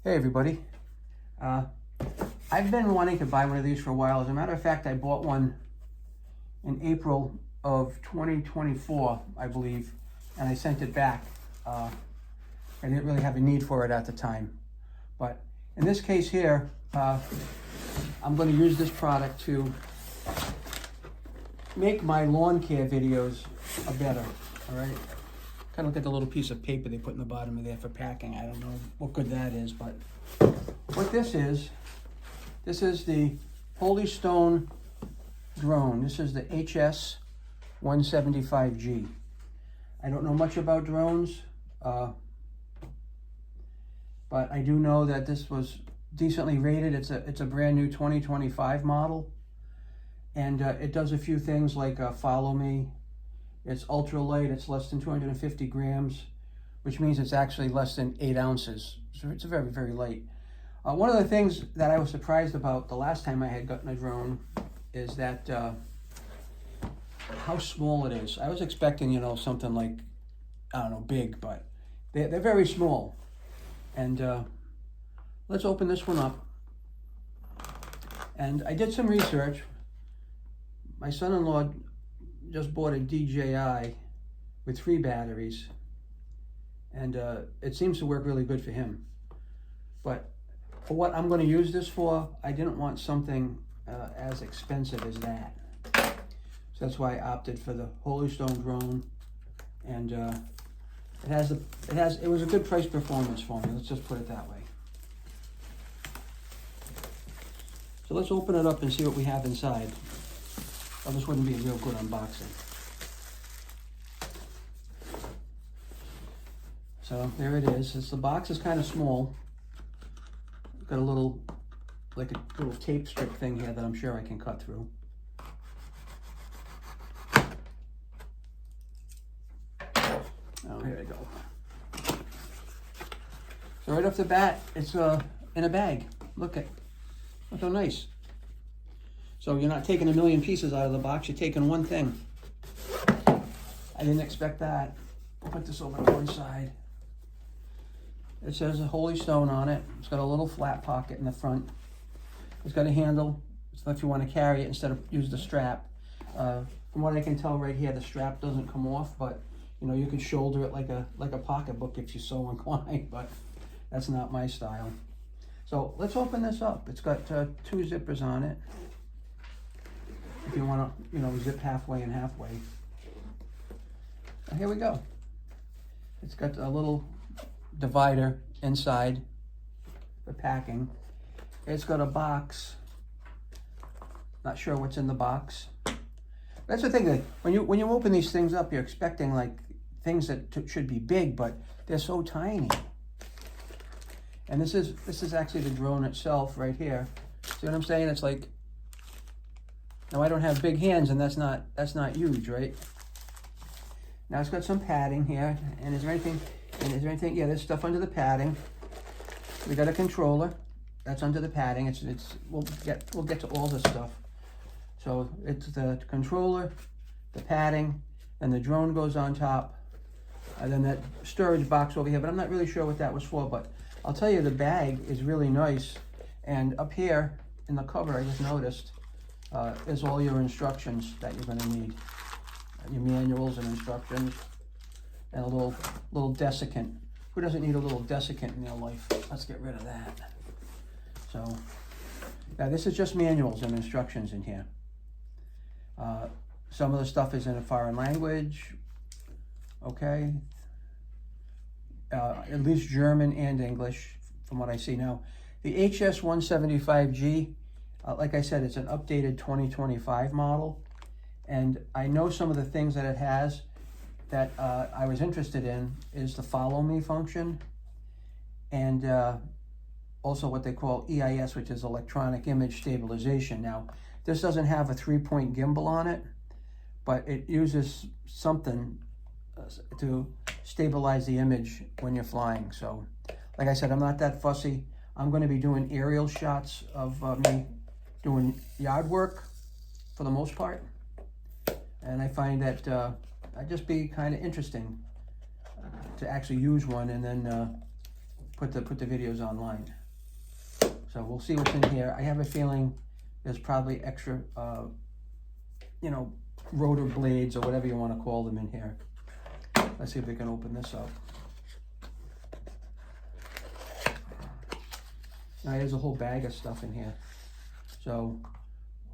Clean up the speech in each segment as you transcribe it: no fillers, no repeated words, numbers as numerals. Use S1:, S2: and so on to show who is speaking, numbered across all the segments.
S1: Hey everybody, I've been wanting to buy one of these for a while. As a matter of fact, I bought one in April of 2024, I believe, and I sent it back. I didn't really have a need for it at the time. But in this case here, I'm going to use this product to make my lawn care videos better, all right? Kind of look at the little piece of paper they put in the bottom of there for packing. I don't know what good that is, but what this is the Holy Stone drone. This is the HS175G. I don't know much about drones, but I do know that this was decently rated. It's a brand new 2025 model, and it does a few things like follow me. It's ultra light, it's less than 250 grams, which means it's actually less than 8 ounces. So it's very, very light. One of the things that I was surprised about the last time I had gotten a drone is that how small it is. I was expecting, something like, I don't know, big, but they're very small. And let's open this one up. And I did some research. My son-in-law just bought a DJI with 3 batteries, and it seems to work really good for him. But for what I'm going to use this for, I didn't want something as expensive as that. So that's why I opted for the Holy Stone drone, and it was a good price performance for me. Let's just put it that way. So let's open it up and see what we have inside. Oh, this wouldn't be a real good unboxing. So there it is. The box is kind of small. It's got a little tape strip thing here that I'm sure I can cut through. Oh, here we go. So right off the bat, it's in a bag. Look how nice. So you're not taking a million pieces out of the box, you're taking one thing. I didn't expect that. I'll put this over to one side. It says a Holy Stone on it. It's got a little flat pocket in the front. It's got a handle, so if you want to carry it instead of use the strap. From what I can tell right here, the strap doesn't come off, but you could shoulder it like a pocketbook if you're so inclined, but that's not my style. So let's open this up. It's got 2 zippers on it. If you want to, zip halfway and halfway. Here we go. It's got a little divider inside for packing. It's got a box. Not sure what's in the box. That's the thing, that when you open these things up, you're expecting like things that should be big, but they're so tiny. And this is actually the drone itself right here. See what I'm saying? It's like, now I don't have big hands, and that's not huge, right? Now it's got some padding here, and is there anything? Yeah, there's stuff under the padding. We got a controller that's under the padding. We'll get to all this stuff. So it's the controller, the padding, and the drone goes on top, and then that storage box over here. But I'm not really sure what that was for. But I'll tell you, the bag is really nice, and up here in the cover, I just noticed. Is all your instructions that you're going to need. Your manuals and instructions. And a little desiccant. Who doesn't need a little desiccant in their life? Let's get rid of that. So, yeah, this is just manuals and instructions in here. Some of the stuff is in a foreign language. Okay. At least German and English, from what I see now. The HS175G, like I said, it's an updated 2025 model, and I know some of the things that it has that I was interested in is the follow me function, and also what they call EIS, which is electronic image stabilization. Now, this doesn't have a 3-point gimbal on it, but it uses something to stabilize the image when you're flying. So, like I said, I'm not that fussy. I'm going to be doing aerial shots of me doing yard work for the most part, and I find that I'd just be kind of interesting to actually use one and then put the videos online. So we'll see what's in here. I have a feeling there's probably extra, you know, rotor blades or whatever you want to call them in here. Let's see if we can open this up. Now there's a whole bag of stuff in here. So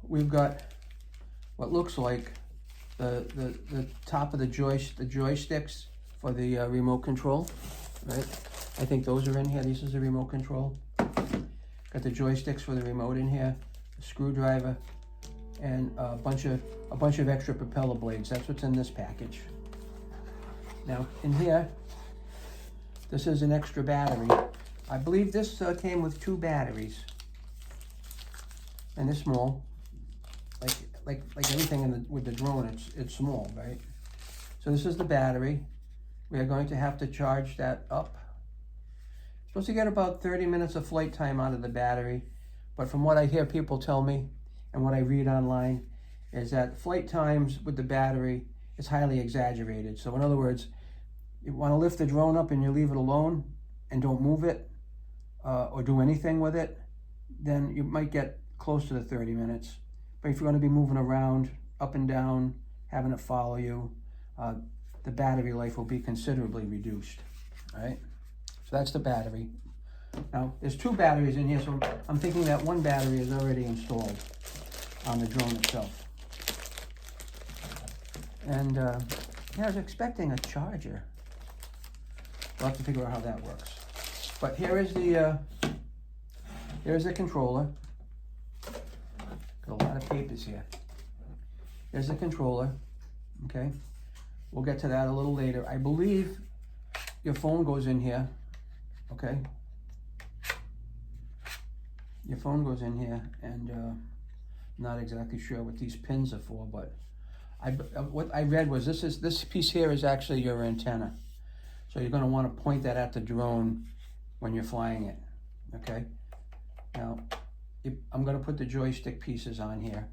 S1: we've got what looks like the top of the joysticks for the remote control, right? I think those are in here. This is the remote control. Got the joysticks for the remote in here, a screwdriver, and a bunch of extra propeller blades. That's what's in this package. Now in here, this is an extra battery. I believe this came with 2 batteries, and they're small. Like everything with the drone, it's small, right? So this is the battery. We are going to have to charge that up. Supposed to get about 30 minutes of flight time out of the battery, but from what I hear people tell me and what I read online is that flight times with the battery is highly exaggerated. So in other words, you want to lift the drone up and you leave it alone and don't move it or do anything with it, then you might get close to the 30 minutes. But if you're going to be moving around, up and down, having it follow you, the battery life will be considerably reduced. All right, so that's the battery. Now, there's 2 batteries in here, so I'm thinking that one battery is already installed on the drone itself. And yeah, I was expecting a charger. We'll have to figure out how that works. But here's the controller. Got a lot of papers here. Here's the controller, okay? We'll get to that a little later. I believe your phone goes in here, okay? Your phone goes in here, and I'm not exactly sure what these pins are for, but what I read was this piece here is actually your antenna. So you're going to want to point that at the drone when you're flying it, okay? Now, I'm going to put the joystick pieces on here,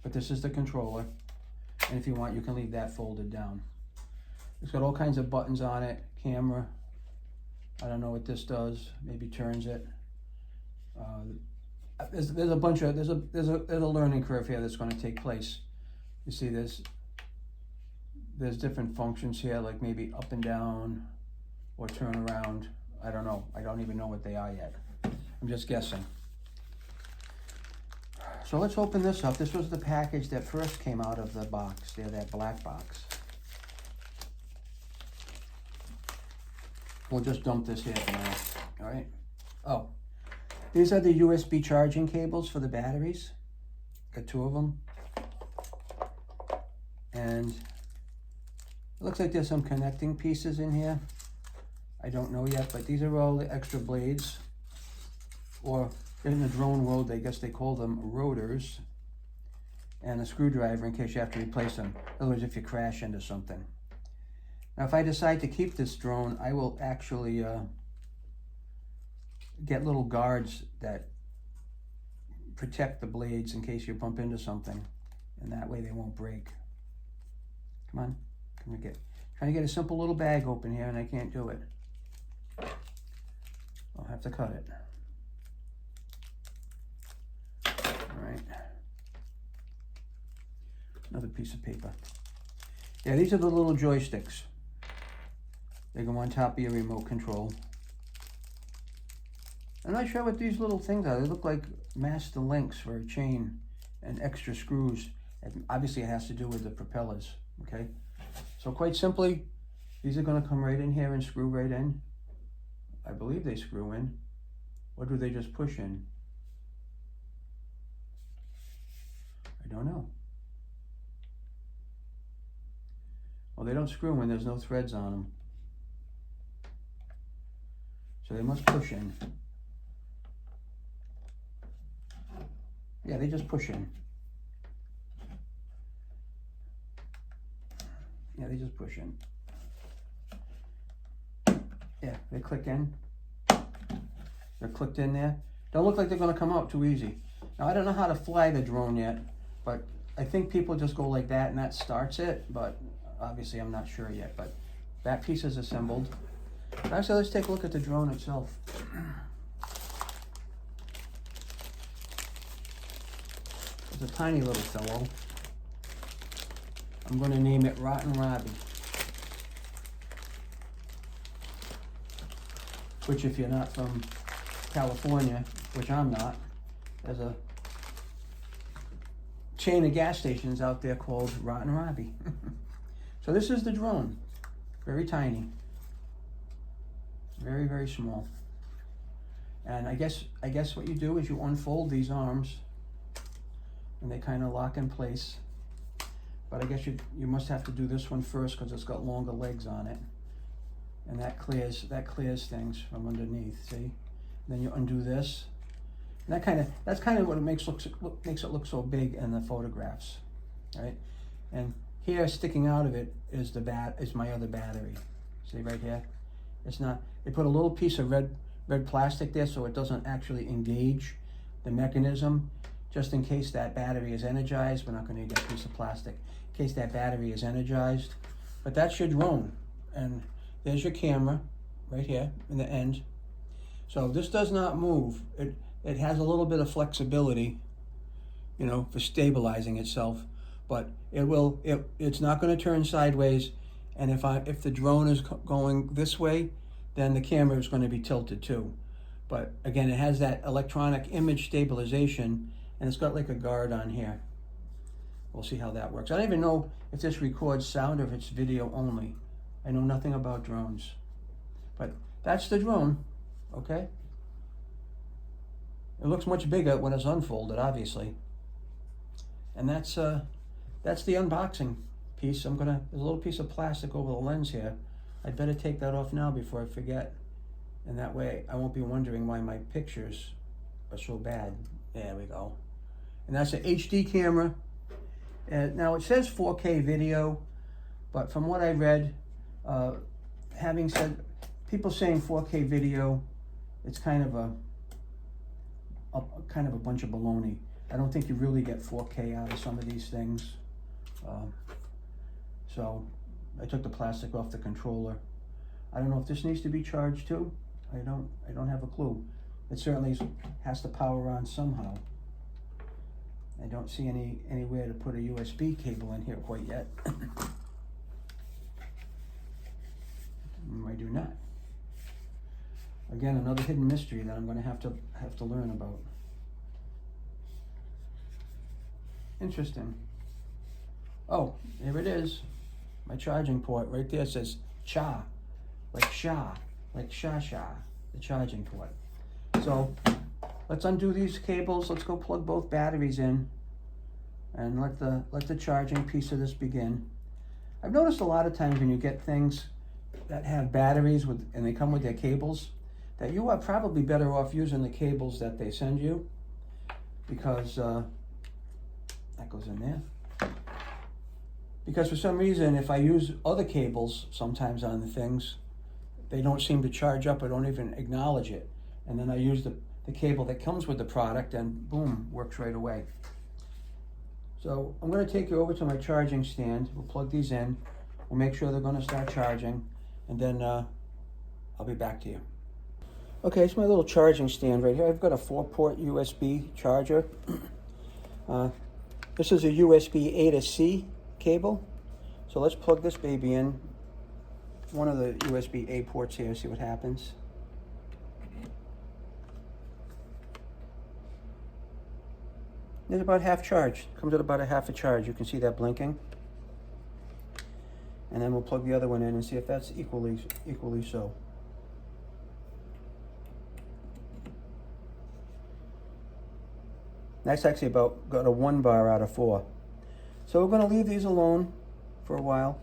S1: but this is the controller, and if you want, you can leave that folded down. It's got all kinds of buttons on it, camera. I don't know what this does. Maybe turns it. There's a bunch of there's a learning curve here that's going to take place. You see, there's different functions here, like maybe up and down or turn around. I don't know. I don't even know what they are yet. I'm just guessing. So let's open this up. This was the package that first came out of the box there, that black box. We'll just dump this here for now, all right? Oh, these are the USB charging cables for the batteries. Got 2 of them. And it looks like there's some connecting pieces in here. I don't know yet, but these are all the extra blades, or in the drone world, I guess they call them rotors, and a screwdriver in case you have to replace them. In other words, if you crash into something. Now, if I decide to keep this drone, I will actually get little guards that protect the blades in case you bump into something, and that way they won't break. Come on, trying to get a simple little bag open here, and I can't do it. I'll have to cut it. All right. Another piece of paper. Yeah, these are the little joysticks. They go on top of your remote control. I'm not sure what these little things are. They look like master links for a chain and extra screws. And obviously it has to do with the propellers, okay? So quite simply, these are going to come right in here and screw right in. I believe they screw in. Or do they just push in? I don't know. Well, they don't screw in. There's no threads on them. So they must push in. Yeah, they just push in. Yeah, they just push in. Yeah, they click in. They're clicked in there. Don't look like they're going to come out too easy. Now, I don't know how to fly the drone yet, but I think people just go like that and that starts it, but obviously I'm not sure yet. But that piece is assembled. Actually, let's take a look at the drone itself. It's a tiny little fellow. I'm going to name it Rotten Robbie. Which, if you're not from California, which I'm not, there's a chain of gas stations out there called Rotten Robbie. So this is the drone. Very tiny. Very, very small. And I guess what you do is you unfold these arms and they kind of lock in place. But I guess you must have to do this one first because it's got longer legs on it. And that clears things from underneath, see? Then you undo this. And that's kind of what makes it look so big in the photographs, right? And here, sticking out of it is my other battery. See right here? It's not. They put a little piece of red plastic there so it doesn't actually engage the mechanism, just in case that battery is energized. We're not going to need that piece of plastic in case that battery is energized. But that's your drone, and there's your camera right here in the end. So this does not move. It has a little bit of flexibility, you know, for stabilizing itself, but it's not going to turn sideways. And if the drone is going this way, then the camera is going to be tilted too. But again, it has that electronic image stabilization, and it's got like a guard on here. We'll see how that works. I don't even know if this records sound or if it's video only. I know nothing about drones, but that's the drone, okay? It looks much bigger when it's unfolded, obviously. And that's the unboxing piece. There's a little piece of plastic over the lens here. I'd better take that off now before I forget. And that way I won't be wondering why my pictures are so bad. There we go. And that's an HD camera. Now it says 4K video, but from what I read, having said, people saying 4K video, it's kind of a bunch of baloney. I don't think you really get 4K out of some of these things. So I took the plastic off the controller. I don't know if this needs to be charged too. I don't have a clue. It certainly has to power on somehow. I don't see anywhere to put a USB cable in here quite yet. I do not. Again, another hidden mystery that I'm going to have to learn about. Interesting. Oh, here it is. My charging port right there says cha, like sha, the charging port. So let's undo these cables. Let's go plug both batteries in and let the charging piece of this begin. I've noticed a lot of times when you get things that have batteries and they come with their cables, that you are probably better off using the cables that they send you, because that goes in there. Because for some reason, if I use other cables sometimes on the things, they don't seem to charge up or don't even acknowledge it. And then I use the cable that comes with the product and boom, works right away. So I'm going to take you over to my charging stand. We'll plug these in. We'll make sure they're going to start charging, and then I'll be back to you. Okay, it's my little charging stand right here. I've got a 4-port USB charger. This is a USB A to C cable. So let's plug this baby in. One of the USB A ports here, see what happens. It's about half charged. Comes at about a half a charge. You can see that blinking. And then we'll plug the other one in and see if that's equally so. That's actually got a 1 bar out of 4. So we're going to leave these alone for a while.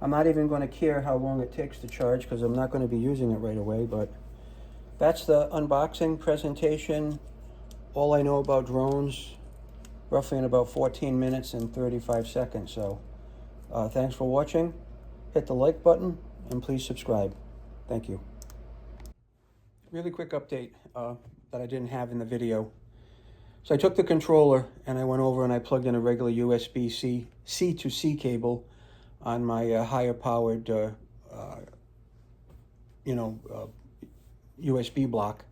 S1: I'm not even going to care how long it takes to charge because I'm not going to be using it right away, but that's the unboxing presentation. All I know about drones, roughly in about 14 minutes and 35 seconds. So thanks for watching. Hit the like button and please subscribe. Thank you. Really quick update that I didn't have in the video. So I took the controller and I went over and I plugged in a regular USB C to C cable on my higher powered USB block,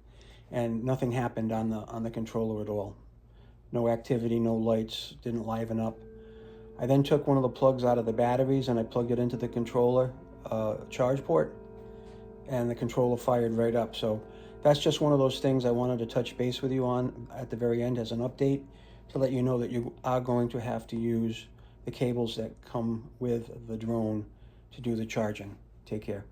S1: and nothing happened on the controller at all. No activity, no lights, didn't liven up. I then took one of the plugs out of the batteries and I plugged it into the controller charge port, and the controller fired right up. So that's just one of those things I wanted to touch base with you on at the very end as an update, to let you know that you are going to have to use the cables that come with the drone to do the charging. Take care.